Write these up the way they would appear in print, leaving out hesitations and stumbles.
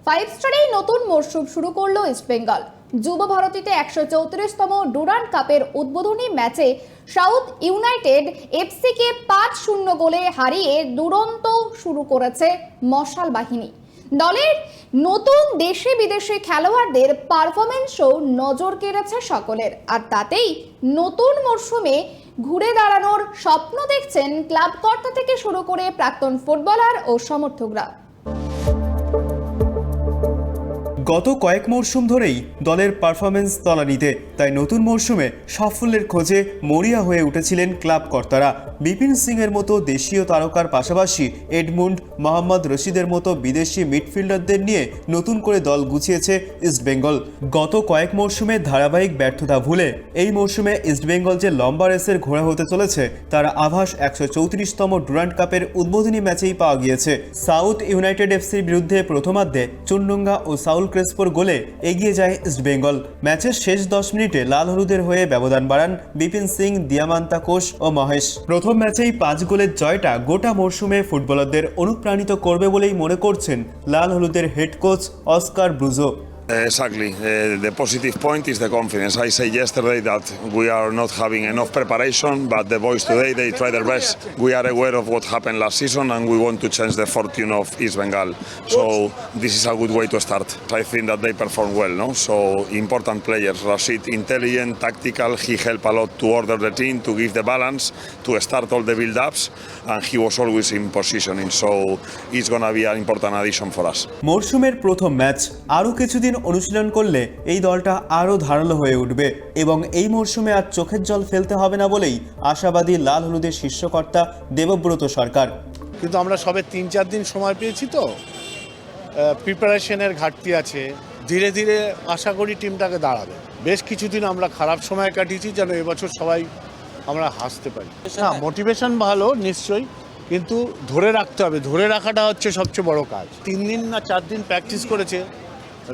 Five স্টারেই নতুন মরশুম শুরু করলো ইস্টবেঙ্গল। যুব ভারতীতে 134তম ডুরান্ড কাপের উদ্বোধনী ম্যাচে সাউথ ইউনাইটেড এফসিকে 5-0 গোলে হারিয়ে দুরন্ত শুরু করেছে মশাল বাহিনী। দলের নতুন দেশে বিদেশে খেলোয়াড়দের পারফরমেন্সও নজর কেড়েছে সকলের, আর তাতেই নতুন মরশুমে ঘুরে দাঁড়ানোর স্বপ্ন দেখছেন ক্লাব কর্তা থেকে শুরু করে প্রাক্তন ফুটবলার ও সমর্থকরা। গত কয়েক মরশুম ধরেই দলের পারফরমেন্স তলানিতে, তাই নতুন মরশুমে সাফল্যের খোঁজে মরিয়া হয়ে উঠেছিলেন ক্লাব কর্তারা। বিপিন সিং এর মতো দেশীয় তারকার পাশাপাশি এডমুন্ড, মোহাম্মদ রশিদের মতো বিদেশি মিডফিল্ডারদের নিয়ে নতুন করে দল গুছিয়েছে ইস্টবেঙ্গল। গত কয়েক মরশুমে ধারাবাহিক ব্যর্থতা ভুলে এই মরশুমে ইস্টবেঙ্গল যে লম্বা রেসের ঘোড়া হতে চলেছে তার আভাস 134তম ডুরান্ড কাপের উদ্বোধনী ম্যাচেই পাওয়া গিয়েছে। সাউথ ইউনাইটেড এফসির বিরুদ্ধে প্রথমার্ধে চুনডুঙ্গা ও সাউল ক্রেসপোর গোলে এগিয়ে যায় ইস্টবেঙ্গল। ম্যাচের শেষ 10 মিনিটে লাল হলুদের হয়ে ব্যবধান বাড়ান বিপিন সিং, দিয়ামান্তা কোষ ও মহেশ। প্রথম ম্যাচেই 5 গোলের জয়টা গোটা মরশুমে ফুটবলারদের অনুপ্রাণিত করবে বলেই মনে করছেন লাল হলুদের head coach Oscar Bruzon. Exactly. The positive point is the confidence. I said yesterday that we are not having enough preparation, but the boys today, they try their best. We are aware of what happened last season and we want to change the fortune of East Bengal. So this is a good way to start. I think that they perform well, no? So important players. Rashid, intelligent, tactical. He helped a lot to order the team, to give the balance, to start all the build-ups, and he was always in positioning. So it's going to be an important addition for us. মরশুমের প্রথম match, আরও কিছুদিন অনুশীলন করলে এই দলটা আরও ধারালো হয়ে উঠবে এবং এই মরশুমে আর চোখের জল ফেলতে হবে না বলেই আশাবাদী লাল হলুদের শীর্ষকর্তা দেবব্রত সরকার। কিন্তু আমরা সবে 3-4 দিন সময় পেয়েছি, তো প্রিপারেশনের ঘাটতি আছে। ধীরে ধীরে আশা করি টিমটাকে দাঁড়াবে। বেশ কিছুদিন আমরা খারাপ সময় কাটিয়েছি, যেন এবছর সবাই আমরা হাসতে পারি। হ্যাঁ, মোটিভেশন ভালো নিশ্চয়ই, কিন্তু ধরে রাখতে হবে। ধরে রাখাটা হচ্ছে সবচেয়ে বড় কাজ। 3 দিন না 4 দিন প্র্যাকটিস করেছে,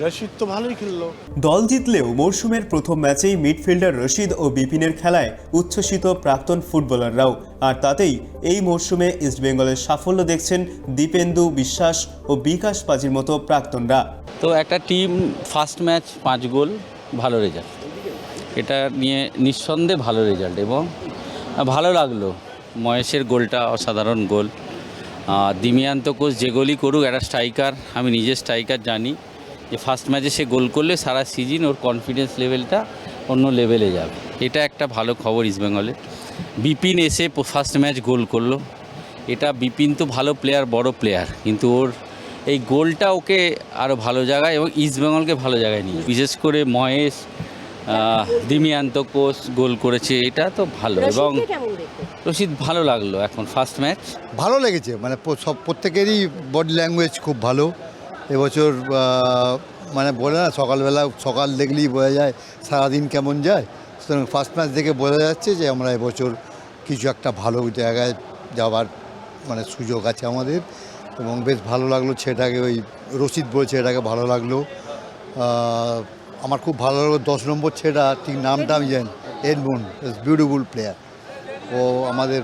রশিদ তো ভালোই খেললো। দল জিতলেও মরশুমের প্রথম ম্যাচেই মিডফিল্ডার রশিদ ও বিপিনের খেলায় উচ্ছ্বসিত প্রাক্তন ফুটবলাররাও, আর তাতেই এই মরশুমে ইস্টবেঙ্গলের সাফল্য দেখছেন দীপেন্দু বিশ্বাস ও বিকাশ পাজির মতো প্রাক্তনরা। তো একটা টিম ফার্স্ট ম্যাচ 5 গোল, ভালো রেজাল্ট, এটা নিয়ে নিঃসন্দেহে ভালো রেজাল্ট এবং ভালো লাগলো। মহেশের গোলটা অসাধারণ গোল। দিমিয়ান্ত কোচ যে গোলই করুক, একটা স্ট্রাইকার, আমি নিজে স্ট্রাইকার জানি যে ফার্স্ট ম্যাচে সে গোল করলে সারা সিজন ওর কনফিডেন্স লেভেলটা অন্য লেভেলে যাবে। এটা একটা ভালো খবর ইস্টবেঙ্গলের। বিপিন এসে ফার্স্ট ম্যাচ গোল করলো, এটা বিপিন তো ভালো প্লেয়ার, বড় প্লেয়ার, কিন্তু ওর এই গোলটা ওকে আরও ভালো জায়গায় এবং ইস্টবেঙ্গলকে ভালো জায়গায় নিয়ে, বিশেষ করে মহেশ, দিমিয়ান্ত কোচ গোল করেছে, এটা তো ভালো। এবং রশিদ ভালো লাগলো এখন ফার্স্ট ম্যাচ। ভালো লেগেছে, মানে সব প্রত্যেকেরই বডি ল্যাঙ্গুয়েজ খুব ভালো এবছর। মানে বলে না, সকাল দেখলেই বোঝা যায় সারাদিন কেমন যায়। সুতরাং ফার্স্ট ম্যাচ দেখে বোঝা যাচ্ছে যে আমরা এবছর কিছু একটা ভালো জায়গায় যাওয়ার মানে সুযোগ আছে আমাদের, এবং বেশ ভালো লাগলো। ছেলেটাকে ওই রশিদ বলছে, এটাকে ভালো লাগলো। আমার খুব ভালো লাগলো 10 নম্বর ছেলেটা, ঠিক নামটা আমি জানি, এডমুন্ড, বিউটিফুল প্লেয়ার। ও আমাদের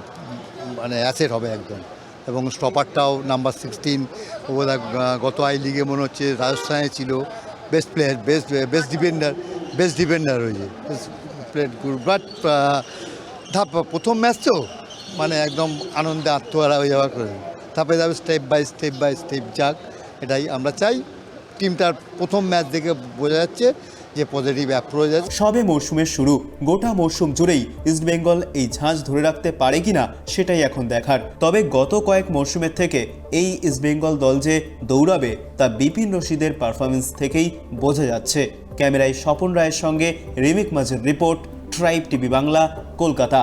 মানে অ্যাসেট হবে একদম। এবং স্টপারটাও নাম্বার 16, ও গত আই লিগে মনে হচ্ছে রাজস্থানে ছিল, বেস্ট প্লেয়ার, বেস্ট ডিফেন্ডার হয়েছে, প্লেড গুড। বাট প্রথম ম্যাচ তো মানে একদম আনন্দে আত্মহারা হয়ে যাওয়ার করে, তারপরে যাবে স্টেপ বাই স্টেপ যাক, এটাই আমরা চাই। টিমটার প্রথম ম্যাচ দেখে বোঝা যাচ্ছে যে পজিটিভ অ্যাপ্রোচ আছে। সবে মরশুমের শুরু, গোটা মরশুম জুড়েই ইস্টবেঙ্গল এই ঝাঁজ ধরে রাখতে পারে কিনা সেটাই এখন দেখার। তবে গত কয়েক মরশুমের থেকে এই ইস্টবেঙ্গল দল যে দৌড়াবে তা বিপিন রশিদের পারফরমেন্স থেকেই বোঝা যাচ্ছে। ক্যামেরায় স্বপন রায়ের সঙ্গে রিমিক মাঝের report, tribe TV Bangla, Kolkata.